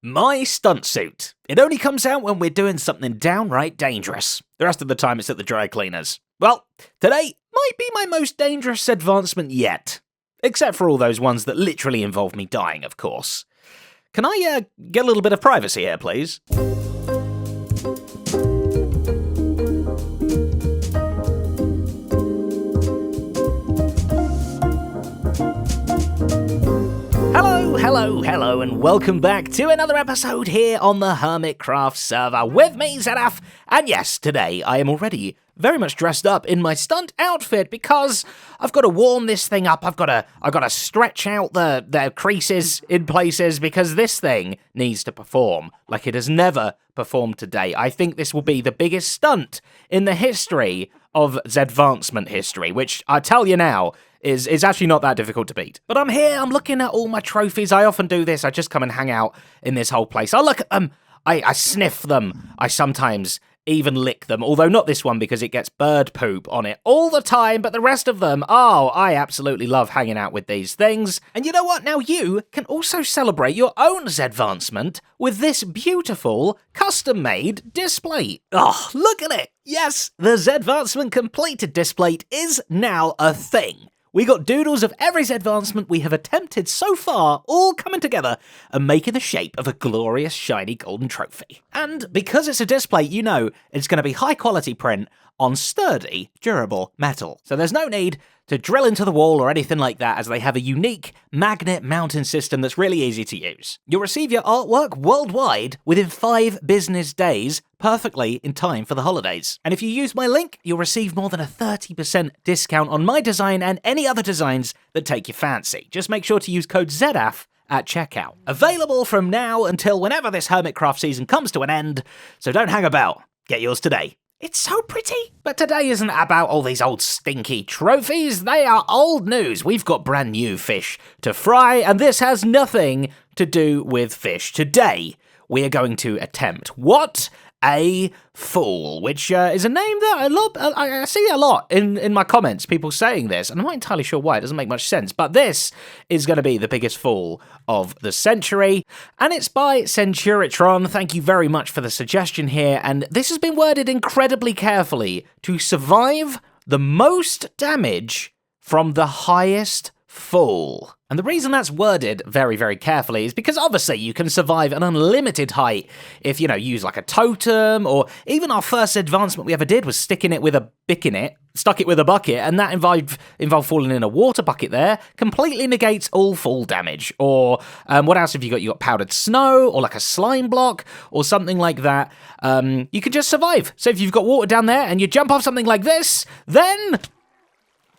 My stunt suit. It only comes out when we're doing something downright dangerous. The rest of the time it's at the dry cleaners. Well, today might be my most dangerous advancement yet. Except for all those ones that literally involve me dying, of course. Can I get a little bit of privacy here, please? Hello, and welcome back to another episode here on the Hermitcraft server with me, Zedaf. And yes, today I am already very much dressed up in my stunt outfit because I've got to warm this thing up. I've got to stretch out the creases in places because this thing needs to perform like it has never performed today. I think this will be the biggest stunt in the history of Zedvancement history, which I tell you now is actually not that difficult to beat. But I'm here, I'm looking at all my trophies. I often do this. I just come and hang out in this whole place. I look at them, I sniff them, I sometimes even lick them, although not this one because it gets bird poop on it all the time, but the rest of them, oh, I absolutely love hanging out with these things. And you know what? Now you can also celebrate your own Zedvancement with this beautiful, custom-made display. Oh, look at it! Yes, the Zedvancement completed display is now a thing. We got doodles of every Zedvancement we have attempted so far, all coming together and making the shape of a glorious shiny golden trophy. And because it's a display, you know it's going to be high quality print on sturdy, durable metal. So there's no need to drill into the wall or anything like that, as they have a unique magnet mounting system that's really easy to use. You'll receive your artwork worldwide within 5 business days, perfectly in time for the holidays. And if you use my link, you'll receive more than a 30% discount on my design and any other designs that take your fancy. Just make sure to use code ZEDAF at checkout. Available from now until whenever this Hermitcraft season comes to an end, so don't hang about. Get yours today. It's so pretty. But today isn't about all these old stinky trophies. They are old news. We've got brand new fish to fry, and this has nothing to do with fish. Today, we are going to attempt What a Fool, which is a name that I see a lot in my comments, people saying this, and I'm not entirely sure why. It doesn't make much sense, but this is going to be the biggest fool of the century, and it's by Centuritron. Thank you very much for the suggestion here, and this has been worded incredibly carefully to survive the most damage from the highest fall. And the reason that's worded very, very carefully is because obviously you can survive an unlimited height if, you know, use like a totem, or even our first advancement we ever did was sticking it with a bick in it, stuck it with a bucket, and that involved falling in a water bucket there, completely negates all fall damage. Or what else have you got? You got powdered snow, or like a slime block, or something like that. You can just survive. So if you've got water down there and you jump off something like this, then,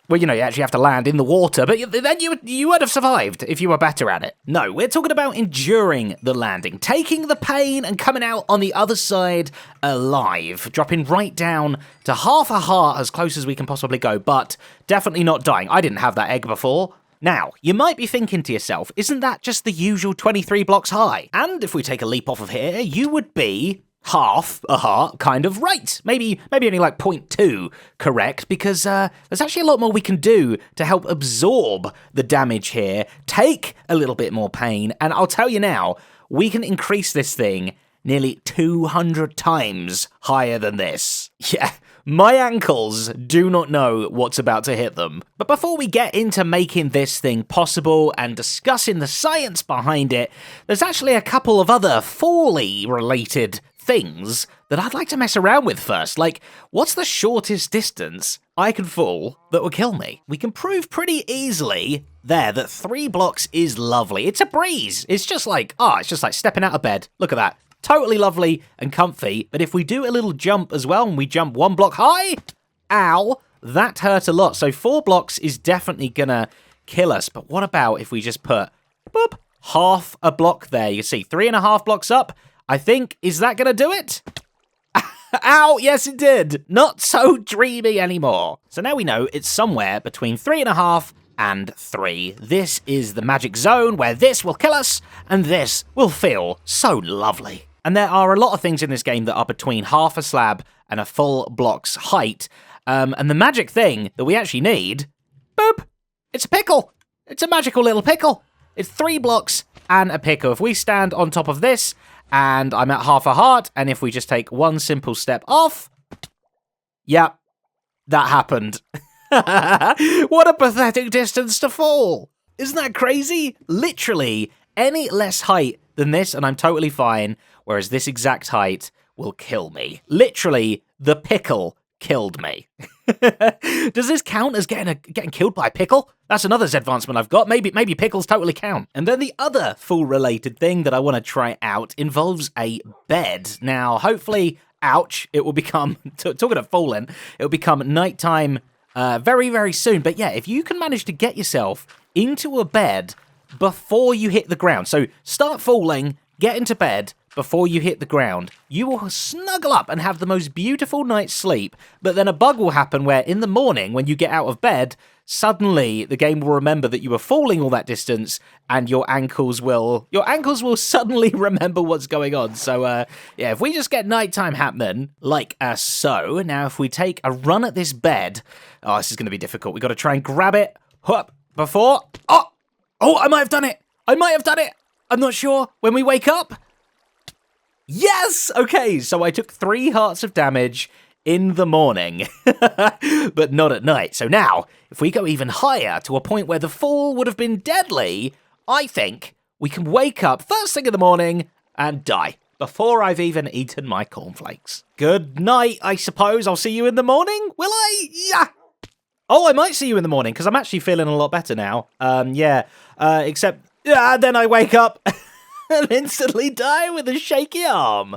well, you know, you actually have to land in the water, but then you would have survived if you were better at it. No, we're talking about enduring the landing, taking the pain and coming out on the other side alive, dropping right down to half a heart as close as we can possibly go, but definitely not dying. I didn't have that egg before. Now, you might be thinking to yourself, isn't that just the usual 23 blocks high? And if we take a leap off of here, you would be half a heart kind of right. Maybe only like 0.2 correct, because there's actually a lot more we can do to help absorb the damage here, take a little bit more pain, and I'll tell you now, we can increase this thing nearly 200 times higher than this. Yeah. My ankles do not know what's about to hit them. But before we get into making this thing possible and discussing the science behind it, there's actually a couple of other Foley related things that I'd like to mess around with first. Like, what's the shortest distance I can fall that will kill me? We can prove pretty easily there that 3 blocks is lovely. It's a breeze. It's just like stepping out of bed. Look at that. Totally lovely and comfy. But if we do a little jump as well, and we jump 1 block high, ow, that hurt a lot. So 4 blocks is definitely gonna kill us. But what about if we just put, boop, half a block there? You see, 3.5 blocks up, I think. Is that gonna do it? Ow, yes it did. Not so dreamy anymore. So now we know it's somewhere between 3.5 and 3. This is the magic zone where this will kill us, and this will feel so lovely. And there are a lot of things in this game that are between half a slab and a full block's height. And the magic thing that we actually need, boop, it's a pickle. It's a magical little pickle. It's 3 blocks and a pickle. If we stand on top of this, and I'm at half a heart, and if we just take one simple step off, yep, that happened. What a pathetic distance to fall. Isn't that crazy? Literally, any less height than this, and I'm totally fine, whereas this exact height will kill me. Literally, the pickle killed me. Does this count as getting killed by a pickle? That's another advancement I've got. Maybe pickles totally count. And then the other fall-related thing that I want to try out involves a bed. Now, hopefully, ouch, it will become, talking of falling, it will become nighttime very, very soon. But yeah, if you can manage to get yourself into a bed before you hit the ground, so start falling, get into bed before you hit the ground, you will snuggle up and have the most beautiful night's sleep. But then a bug will happen where in the morning, when you get out of bed, suddenly the game will remember that you were falling all that distance, and your ankles will suddenly remember what's going on. So yeah, if we just get nighttime happening like so. Now if we take a run at this bed, oh, this is going to be difficult. We got to try and grab it before. Oh, I might have done it. I'm not sure. When we wake up. Yes! Okay, so I took 3 hearts of damage in the morning, but not at night. So now, if we go even higher to a point where the fall would have been deadly, I think we can wake up first thing in the morning and die before I've even eaten my cornflakes. Good night, I suppose. I'll see you in the morning, will I? Yeah! Oh, I might see you in the morning, because I'm actually feeling a lot better now. Except then I wake up and instantly die with a shaky arm.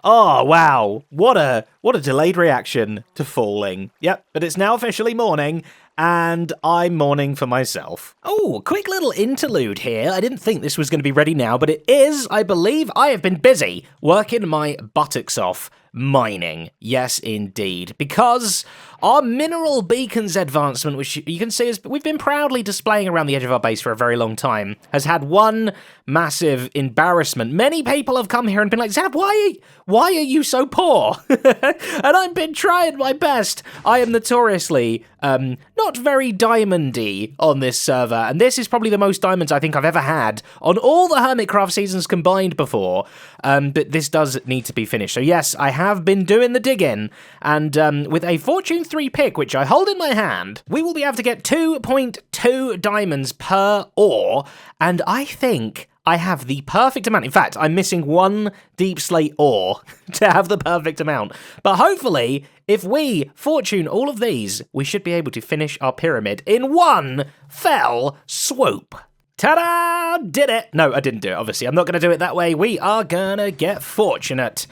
Oh, wow. What a delayed reaction to falling. Yep, but it's now officially morning, and I'm mourning for myself. Oh, quick little interlude here. I didn't think this was going to be ready now, but it is. I believe I have been busy working my buttocks off mining. Yes, indeed. Because our mineral beacons advancement, which you can see is we've been proudly displaying around the edge of our base for a very long time, has had one massive embarrassment. Many people have come here and been like, Zab, why are you so poor? And I've been trying my best. I am notoriously not very diamondy on this server, and this is probably the most diamonds I think I've ever had on all the Hermitcraft seasons combined before, but this does need to be finished. So yes, I have been doing the digging, and with a Fortune 3 pick, which I hold in my hand, we will be able to get 2.2 diamonds per ore, and I think I have the perfect amount. In fact, I'm missing 1 deep slate ore to have the perfect amount. But hopefully, if we fortune all of these, we should be able to finish our pyramid in one fell swoop. Ta-da! Did it! No, I didn't do it, obviously. I'm not going to do it that way. We are going to get fortunate.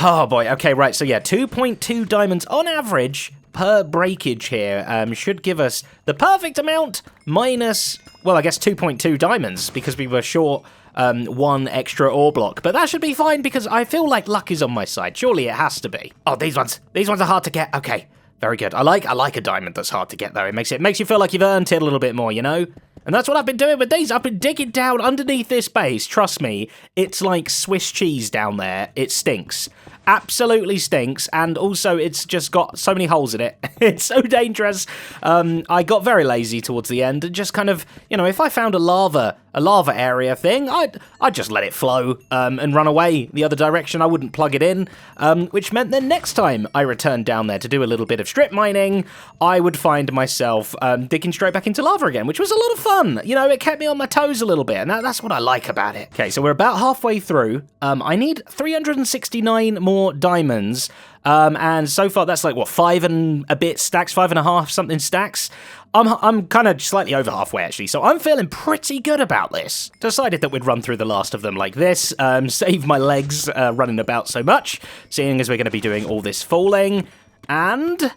Oh, boy. Okay, right. So, yeah, 2.2 diamonds on average per breakage here should give us the perfect amount minus, well, I guess 2.2 diamonds because we were short 1 extra ore block. But that should be fine because I feel like luck is on my side. Surely it has to be. Oh, these ones are hard to get. Okay, very good. I like a diamond that's hard to get, though. It makes you feel like you've earned it a little bit more, you know? And that's what I've been doing with these. I've been digging down underneath this base. Trust me, it's like Swiss cheese down there. It stinks. Absolutely stinks, and also it's just got so many holes in it. It's so dangerous. I got very lazy towards the end and just kind of, you know, if I found a lava area thing, I'd just let it flow and run away the other direction. I wouldn't plug it in, which meant then next time I returned down there to do a little bit of strip mining, I would find myself digging straight back into lava again, which was a lot of fun. You know, it kept me on my toes a little bit, and that's what I like about it. Okay, so we're about halfway through. I need 369 more diamonds, and so far that's like what, 5 and a bit stacks, 5.5 something stacks. I'm kind of slightly over halfway actually, so I'm feeling pretty good about this. Decided that we'd run through the last of them like this, save my legs running about so much, seeing as we're going to be doing all this falling, and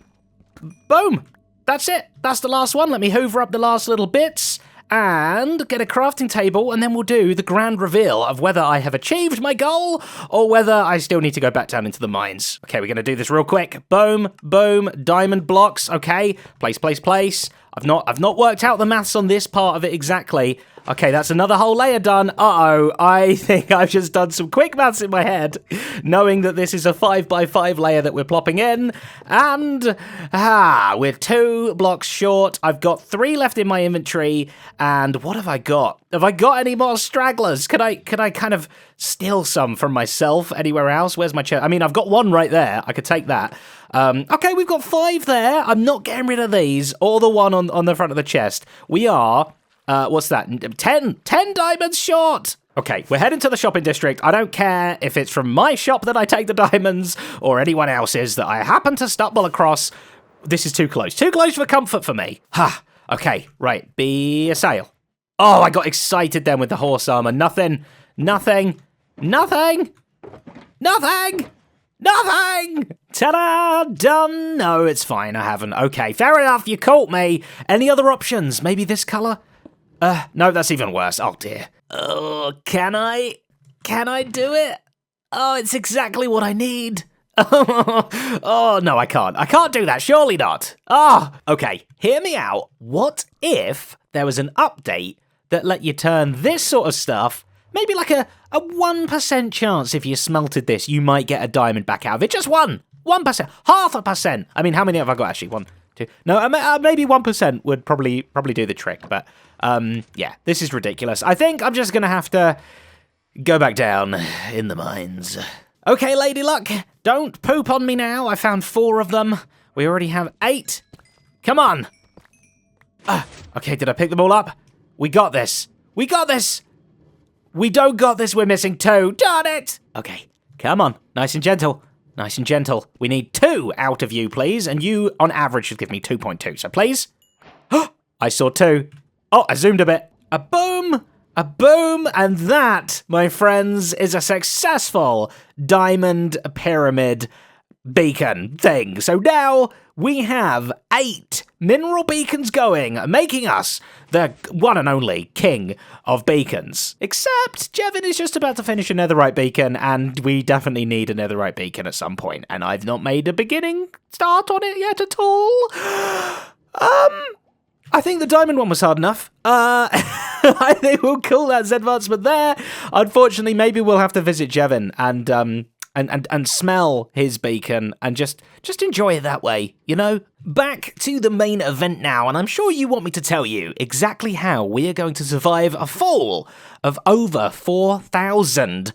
boom, that's it. That's the last one. Let me hoover up the last little bits and get a crafting table, and then we'll do the grand reveal of whether I have achieved my goal or whether I still need to go back down into the mines. Okay, we're going to do this real quick. Boom, boom, diamond blocks. Okay, place. I've not worked out the maths on this part of it exactly. Okay, that's another whole layer done. Uh-oh, I think I've just done some quick maths in my head, knowing that this is a 5x5 layer that we're plopping in. And, we're 2 blocks short. I've got 3 left in my inventory. And what have I got? Have I got any more stragglers? Could I kind of steal some from myself anywhere else? Where's my chest? I mean, I've got 1 right there. I could take that. Okay, we've got 5 there. I'm not getting rid of these, or the one on the front of the chest. We are... what's that? 10 diamonds short. Okay, we're heading to the shopping district. I don't care if it's from my shop that I take the diamonds or anyone else's that I happen to stumble across. This is too close. Too close for comfort for me. Ha. Okay, right. Be a sale. Oh, I got excited then with the horse armor. Nothing. Ta-da! Done. No, it's fine. I haven't. Okay, fair enough. You caught me. Any other options? Maybe this color? No, that's even worse. Oh, dear. Oh, can I do it? Oh, it's exactly what I need. Oh, no, I can't. I can't do that. Surely not. Okay. Hear me out. What if there was an update that let you turn this sort of stuff, maybe like a 1% chance if you smelted this, you might get a diamond back out of it. Just 1%. 0.5%. I mean, how many have I got actually? 1, 2. No, maybe 1% would probably do the trick, but yeah, this is ridiculous. I think I'm just gonna have to go back down in the mines. Okay, Lady Luck, don't poop on me now. I found 4 of them. We already have 8. Come on. Okay, did I pick them all up? We got this. We don't got this. We're missing 2. Darn it. Okay, come on. Nice and gentle. We need 2 out of you, please. And you, on average, should give me 2.2. So please. I saw 2. Oh, I zoomed a bit. A boom. And that, my friends, is a successful diamond pyramid beacon thing. So now we have 8 mineral beacons going, making us the one and only king of beacons. Except Jevin is just about to finish a netherite beacon, and we definitely need a netherite beacon at some point, and I've not made a beginning start on it yet at all. I think the diamond one was hard enough. I think we'll call that advancement there. Unfortunately, maybe we'll have to visit Jevin and smell his beacon and just enjoy it that way, you know? Back to the main event now, and I'm sure you want me to tell you exactly how we are going to survive a fall of over 4,500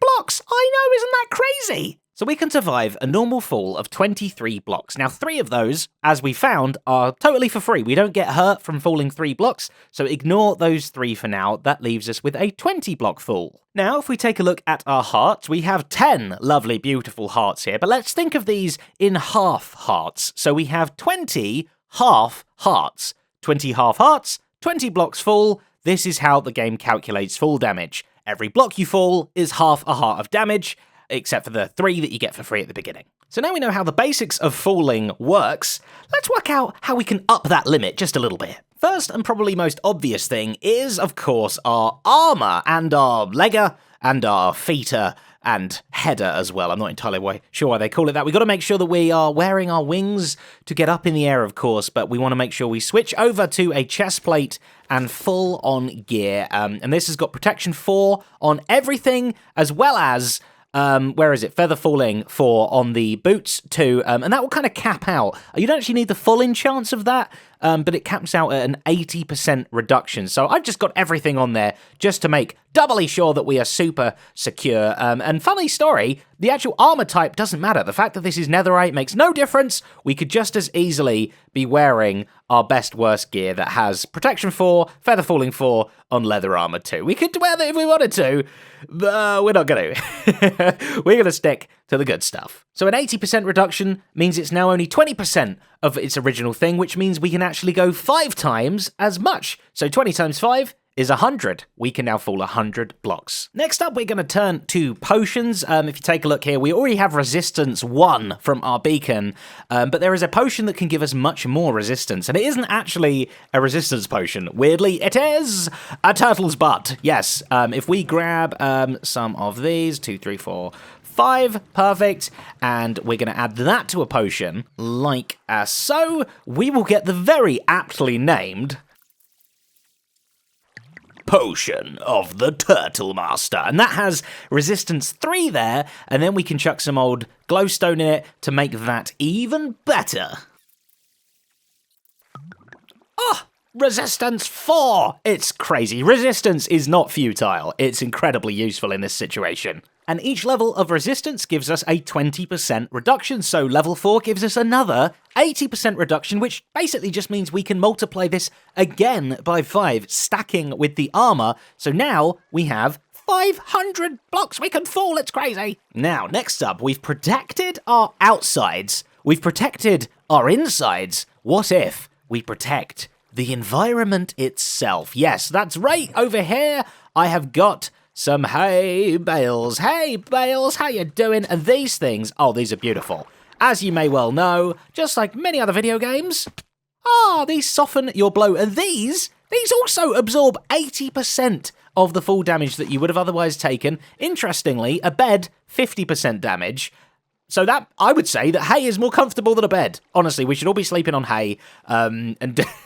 blocks. I know, isn't that crazy? So we can survive a normal fall of 23 blocks. Now, 3 of those, as we found, are totally for free. We don't get hurt from falling 3 blocks, so ignore those 3 for now. That leaves us with a 20-block fall. Now, if we take a look at our hearts, we have 10 lovely, beautiful hearts here, but let's think of these in half hearts. So we have 20 half hearts. 20 half hearts, 20 blocks fall. This is how the game calculates fall damage. Every block you fall is half a heart of damage, except for the 3 that you get for free at the beginning. So now we know how the basics of falling works, let's work out how we can up that limit just a little bit. First and probably most obvious thing is, of course, our armor and our legger and our feeter and header as well. I'm not entirely sure why they call it that. We've got to make sure that we are wearing our wings to get up in the air, of course, but we want to make sure we switch over to a chest plate and full-on gear. And this has got protection 4 on everything, as well as where is it? Feather falling 4 on the boots too, and that will kind of cap out. You don't actually need the full-in chance of that, but it caps out at an 80% reduction. So I've just got everything on there just to make doubly sure that we are super secure. And funny story, the actual armor type doesn't matter. The fact that this is netherite makes no difference. We could just as easily be wearing our best worst gear that has protection 4, feather falling 4 on leather armor 2. We could wear that if we wanted to, but we're not going to. We're going to stick to the good stuff. So an 80% reduction means it's now only 20% of its original thing, which means we can actually go 5 times as much. So 20 times 5 is 100. We can now fall 100 blocks. Next up, we're going to turn to potions. If you take a look here, we already have resistance 1 from our beacon, but there is a potion that can give us much more resistance, and it isn't actually a resistance potion. Weirdly, it is a turtle's butt. Yes, if we grab some of these, 2, 3, 4, 5, perfect, and we're going to add that to a potion, like so, we will get the very aptly named Potion of the Turtle Master. And that has resistance 3 there, and then we can chuck some old glowstone in it to make that even better. Oh, resistance 4! It's crazy. Resistance is not futile. It's incredibly useful in this situation. And each level of resistance gives us a 20% reduction, so level 4 gives us another 80% reduction, which basically just means we can multiply this again by 5, stacking with the armor, so now we have 500 blocks we can fall. It's crazy. Now, next up, we've protected our outsides, we've protected our insides. What if we protect the environment itself? Yes, that's right. Over here, I have got some hay bales. Hey bales, how you doing? And these things, oh, these are beautiful. As you may well know, just like many other video games, these soften your blow. And these also absorb 80% of the full damage that you would have otherwise taken. Interestingly, a bed, 50% damage. So that, I would say that hay is more comfortable than a bed. Honestly, we should all be sleeping on hay, and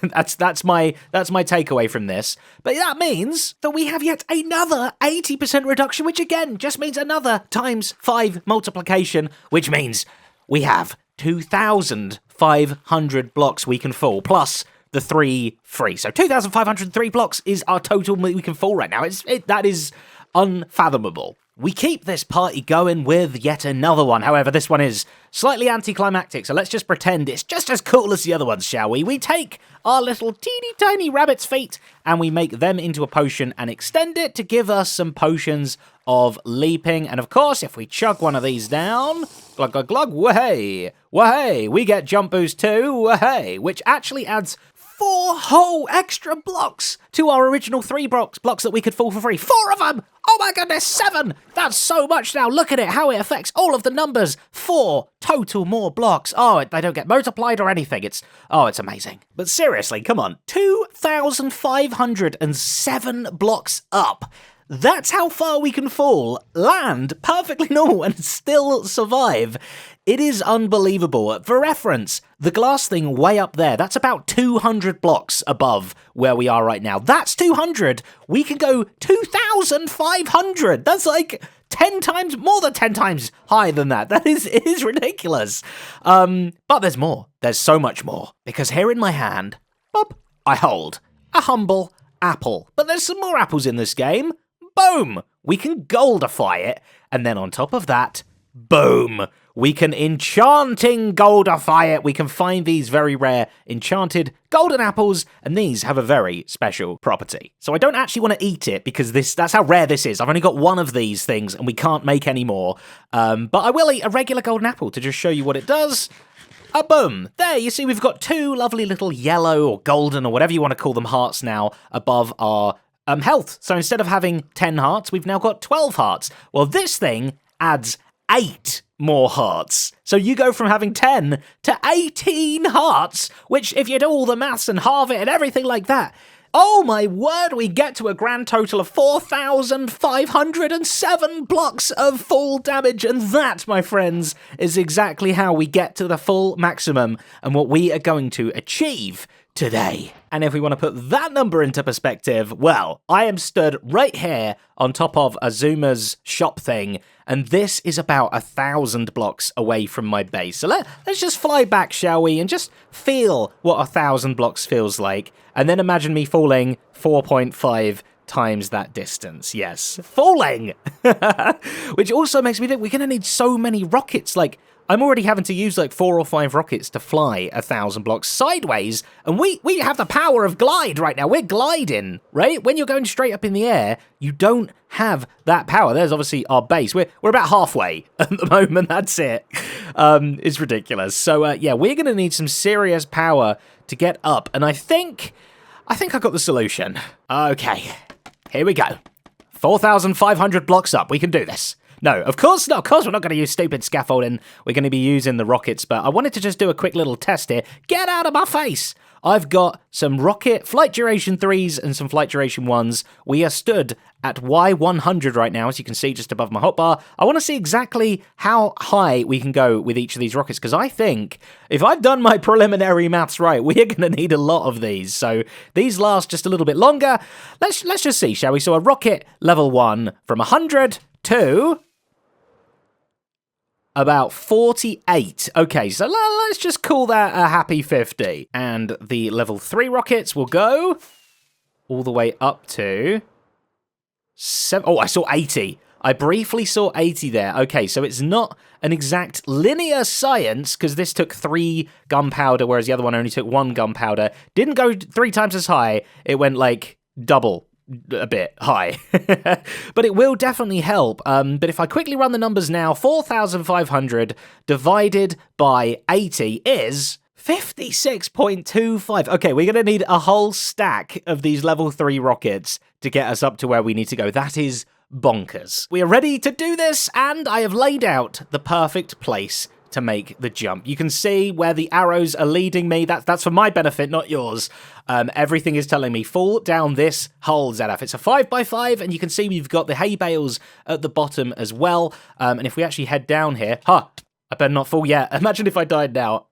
that's my takeaway from this. But that means that we have yet another 80% reduction, which again just means another times 5 multiplication, which means we have 2,500 blocks we can fall, plus the 3 free. So 2,503 blocks is our total we can fall right now. That is unfathomable. We keep this party going with yet another one. However, this one is slightly anticlimactic, so let's just pretend it's just as cool as the other ones, shall we? We take our little teeny tiny rabbit's feet and we make them into a potion and extend it to give us some potions of leaping. And of course, if we chug one of these down, glug glug glug, wahey, wahey, we get jump boost too, wahey, which actually adds 4 whole extra blocks to our original 3 blocks that we could fall for free. 4 of them! Oh my goodness, 7! That's so much now. Look at it, how it affects all of the numbers. 4 total more blocks. Oh, they don't get multiplied or anything. It's amazing. But seriously, come on. 2,507 blocks up. That's how far we can fall, land perfectly normal, and still survive. It is unbelievable. For reference, the glass thing way up there, that's about 200 blocks above where we are right now. That's 200. We can go 2,500. That's like 10 times, more than 10 times higher than that. It is ridiculous. But there's more. There's so much more. Because here in my hand, I hold a humble apple. But there's some more apples in this game. Boom! We can goldify it, and then on top of that, boom! We can enchanting goldify it. We can find these very rare enchanted golden apples, and these have a very special property. So I don't actually want to eat it, because that's how rare this is. I've only got one of these things, and we can't make any more. But I will eat a regular golden apple to just show you what it does. Boom! There, you see we've got 2 lovely little yellow or golden or whatever you want to call them hearts now above our health. So instead of having 10 hearts, we've now got 12 hearts. Well, this thing adds 8 more hearts. So you go from having 10 to 18 hearts, which if you do all the maths and halve it and everything like that, oh my word, we get to a grand total of 4,507 blocks of full damage. And that, my friends, is exactly how we get to the full maximum and what we are going to achieve today. And if we want to put that number into perspective, well, I am stood right here on top of Azuma's shop thing, and this is about 1,000 blocks away from my base. So let's just fly back, shall we, and just feel what 1,000 blocks feels like, and then imagine me falling 4.5 times that distance. Yes, falling! Which also makes me think we're going to need so many rockets, like, I'm already having to use like 4 or 5 rockets to fly 1,000 blocks sideways, and we have the power of glide right now. We're gliding, right? When you're going straight up in the air, you don't have that power. There's obviously our base. We're about halfway at the moment. That's it. It's ridiculous. So yeah, we're going to need some serious power to get up, and I think I think I got the solution. Okay, here we go. 4,500 blocks up. We can do this. No, of course not. Of course we're not going to use stupid scaffolding. We're going to be using the rockets, but I wanted to just do a quick little test here. Get out of my face! I've got some rocket flight duration 3s and some flight duration 1s. We are stood at Y100 right now, as you can see just above my hotbar. I want to see exactly how high we can go with each of these rockets, because I think if I've done my preliminary maths right, we're going to need a lot of these. So these last just a little bit longer. Let's just see, shall we? So a rocket level 1 from 100 to about 48. Okay, so let's just call that a happy 50. And the level 3 rockets will go all the way up to 7. Oh, I saw 80. I briefly saw 80 there. Okay, so it's not an exact linear science, because this took 3 gunpowder, whereas the other one only took 1 gunpowder. Didn't go 3 times as high. It went like double a bit high. But it will definitely help. But if I quickly run the numbers now, 4,500 divided by 80 is 56.25. Okay, we're going to need a whole stack of these level 3 rockets to get us up to where we need to go. That is bonkers. We are ready to do this, and I have laid out the perfect place to make the jump. You can see where the arrows are leading me. That's for my benefit, not yours. Everything is telling me fall down this hole, Zadaf. It's a 5x5, and you can see we've got the hay bales at the bottom as well. And if we actually head down here, I better not fall yet. Imagine if I died now.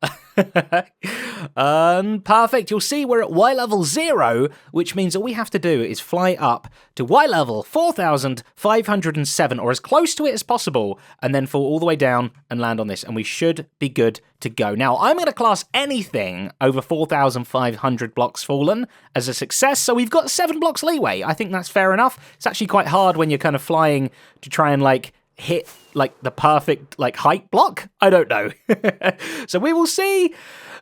Perfect. You'll see we're at Y level 0, which means all we have to do is fly up to Y level 4,507, or as close to it as possible, and then fall all the way down and land on this, and we should be good to go. Now, I'm going to class anything over 4,500 blocks fallen as a success, so we've got 7 blocks leeway. I think that's fair enough. It's actually quite hard when you're kind of flying to try and, like, hit like the perfect like height block. I don't know. So we will see,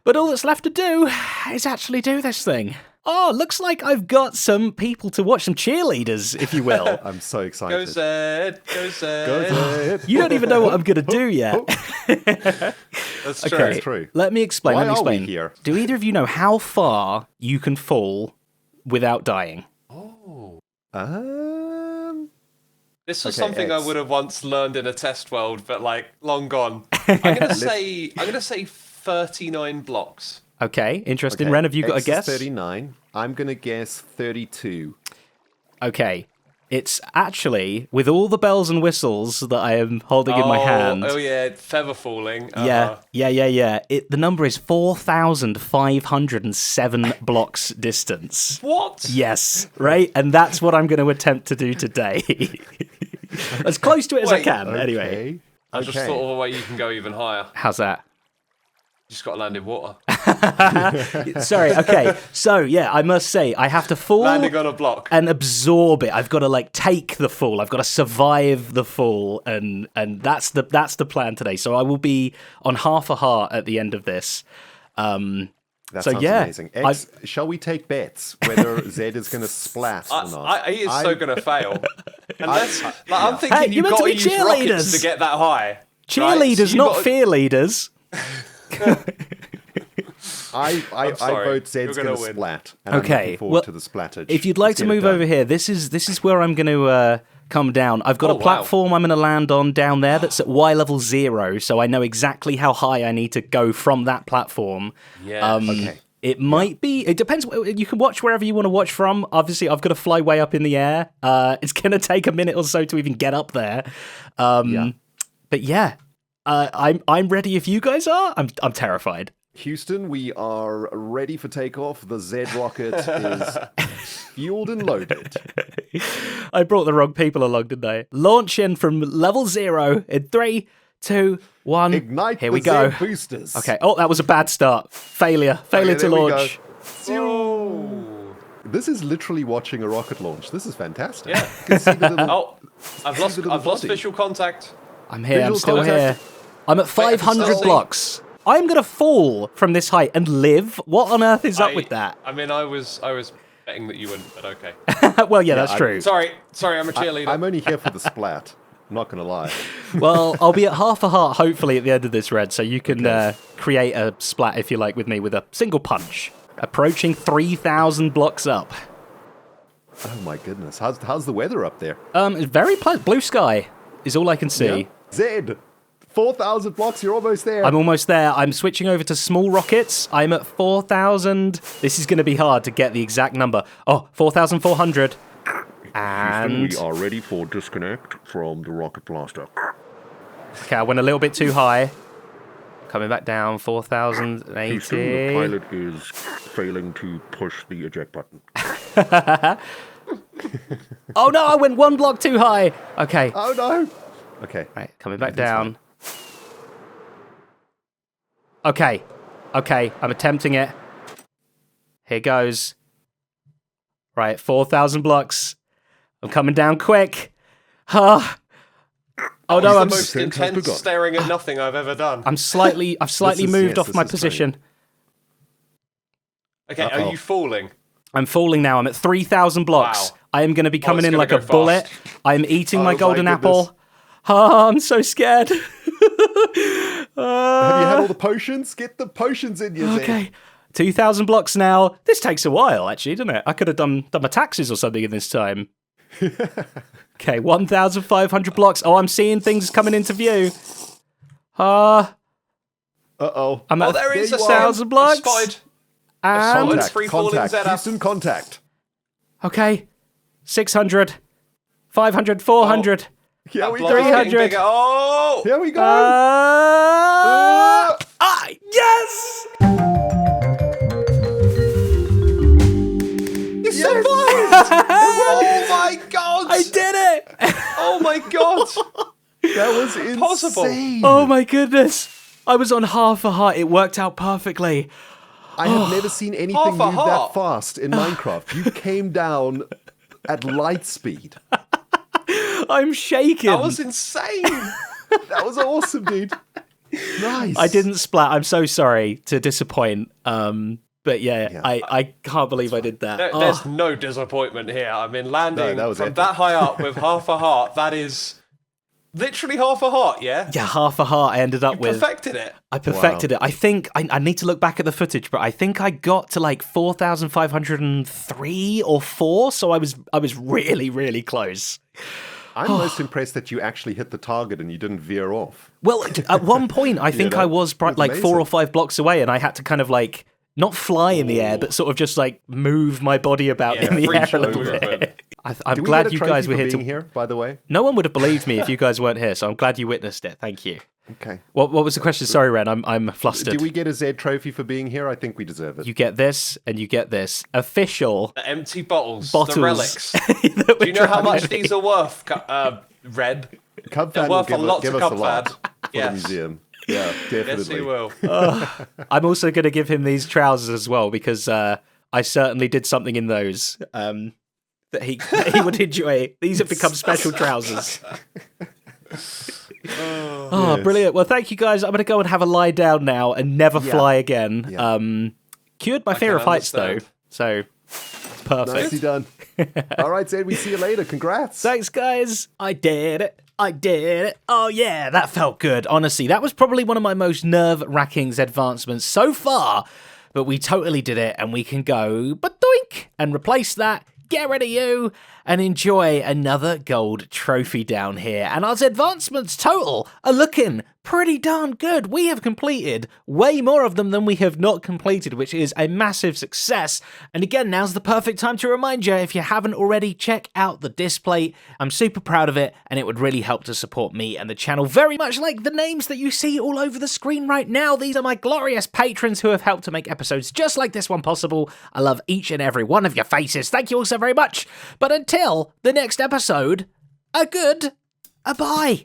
but all that's left to do is actually do this thing. Oh, looks like I've got some people to watch, some cheerleaders, if you will. I'm so excited. Go Zed, go Zed. Go Zed. You don't even know what I'm going to do yet. That's true. Okay, That's true. let me explain. Why let me are we explain. here? Do either of you know how far you can fall without dying? This was Okay, something I X. would have once learned in a test world, but like long gone. I'm gonna say 39 blocks. Okay, interesting. Okay, Ren, have you got X a guess? is 39. I'm going to guess 32. Okay. It's actually, with all the bells and whistles that I am holding in my hand. Oh yeah, feather falling. Yeah. The number is 4,507 blocks distance. What? Yes, right? And that's what I'm going to attempt to do today. As close to it as I Wait. can, anyway. Okay. I just thought of a way you can go even higher. How's that? You just got to land in water. Sorry, okay. So, yeah, I must say, I have to fall Landing on a block. and absorb it. I've got to, like, take the fall. I've got to survive the fall, and that's the plan today. So I will be on half a heart at the end of this. That So, sounds yeah, amazing. X, shall we take bets whether Zed is going to splat or not? He is so going to fail. Unless, I'm thinking Hey, you've you're meant got to to be use rockets cheerleaders. to get that high. Cheerleaders, right? So not fear leaders. I sorry. vote Zed's You're going gonna to win. splat. And I'm Okay, looking forward well, to the splattage. If you'd like Let's to get it move done. over here, this is where I'm going to come down. I've got Oh, a wow. platform I'm going to land on down there that's at Y level 0, so I know exactly how high I need to go from that platform. Yes. Okay. It might be. It depends. You can watch wherever you want to watch from. Obviously, I've got to fly way up in the air. It's going to take a minute or so to even get up there. But yeah, I'm ready. If you guys are, I'm terrified. Houston, we are ready for takeoff. The Zed rocket is fueled and loaded. I brought the wrong people along, didn't I? Launching from level 0 in 3, 2, 1. Ignite Here the we go. Zed boosters. Okay. Oh, that was a bad start. Failure Okay, to there we launch. Oh. This is literally watching a rocket launch. This is fantastic. Yeah. You can see the little, Oh, I've lost little lost body. visual contact. I'm here. I'm Visual still contact. here. I'm at 500 still see- blocks. I'm gonna fall from this height and live. What on earth is up with that? I mean, I was betting that you wouldn't, but okay. Well, yeah, that's I- true. Sorry, I'm a cheerleader. I'm only here for the splat. I'm not going to lie. Well, I'll be at half a heart hopefully at the end of this, Red, so you can create a splat if you like with me with a single punch. Approaching 3,000 blocks up. Oh my goodness. How's the weather up there? It's very pleasant. Blue sky is all I can see. Yeah. Zed, 4,000 blocks, you're almost there. I'm almost there. I'm switching over to small rockets. I'm at 4,000. This is going to be hard to get the exact number. Oh, 4,400. And we are ready for disconnect from the rocket blaster. okay, I went a little bit too high. Coming back down, Houston, the 4,080. pilot is failing to push the eject button. Oh no, I went one block too high. Okay, Oh no. Okay. right, coming back That's down. Okay, I'm attempting it. Here goes. Right, 4,000 blocks. I'm coming down quick. Oh no, It's the I'm most intense staring at nothing I've ever done. I've slightly moved off this my is position. Okay, are you falling? I'm falling now. I'm at 3,000 blocks. Wow. I am going to be coming it's in gonna like go a bullet. fast. I'm eating Oh my my golden goodness. apple. Oh, I'm so scared. Have you had all the potions? Get the potions in you, Zed. Okay. 2,000 blocks now. This takes a while, actually, doesn't it? I could have done my taxes or something in this time. Okay, 1,500 blocks. Oh, I'm seeing things coming into view. Uh-oh. I'm Oh, at there is a 1,000 blocks. Spotted. And, Contact. Free falling Contact. Zed up. Houston, contact. okay, 600, 500, 400. Here we Block is go. getting 300. bigger. Oh! Here we go. Yes! You survived! Oh my god! I did it! Oh my god! That was Impossible. insane. Oh my goodness. I was on half a heart. It worked out perfectly. I have never seen anything Half a move heart. that fast in Minecraft. You came down at light speed. I'm shaking. That was insane! That was awesome, dude. Nice. I didn't splat. I'm so sorry to disappoint. But yeah. I can't believe I did that. There's no disappointment here. I mean, landing that was from epic. that high up with half a heart, that is literally half a heart, yeah? Yeah, half a heart I ended up with. Perfected it. I perfected it. I think I need to look back at the footage, but I think I got to like 4,503 or 4, so I was really, really close. I'm most impressed that you actually hit the target and you didn't veer off. Well, at one point, I think know, I was it's like 4 or amazing. 5 blocks away, and I had to kind of like not fly in the air, but sort of just like move my body about Yeah, in the free air a flow little movement. bit. I'm Do we glad get a you trophy guys were for here being to. here, by the way? No one would have believed me if you guys weren't here, so I'm glad you witnessed it. Thank you. Okay. What was the question? Sorry, Ren. I'm flustered. Do we get a Z trophy for being here? I think we deserve it. You get this, and you get this official The empty bottles, bottles. the relics. that Do we're you know how much trying- these are worth, Red? Cub They're fan will worth a give, lot give to us a Cub lot fan. for the Yes. museum. Yeah, definitely. Yes, he will. I'm also going to give him these trousers as well because I certainly did something in those that he would enjoy. These have become special trousers. Oh, brilliant. Well, thank you guys. I'm going to go and have a lie down now and never fly again. Yeah. Cured my fear can of heights, understand. though. So, it's perfect. Nicely done. All right, Zed, we see you later. Congrats. Thanks, guys. I did it. I did it. Oh, yeah, that felt good. Honestly, that was probably one of my most nerve-wracking advancements so far. But we totally did it, and we can go badoink and replace that. Get rid of you and enjoy another gold trophy down here. And our advancements total are looking pretty darn good. We have completed way more of them than we have not completed, which is a massive success. And again, now's the perfect time to remind you, if you haven't already, check out the display. I'm super proud of it, and it would really help to support me and the channel, very much like the names that you see all over the screen right now. These are my glorious patrons who have helped to make episodes just like this one possible. I love each and every one of your faces. Thank you all so very much. But until the next episode, a bye.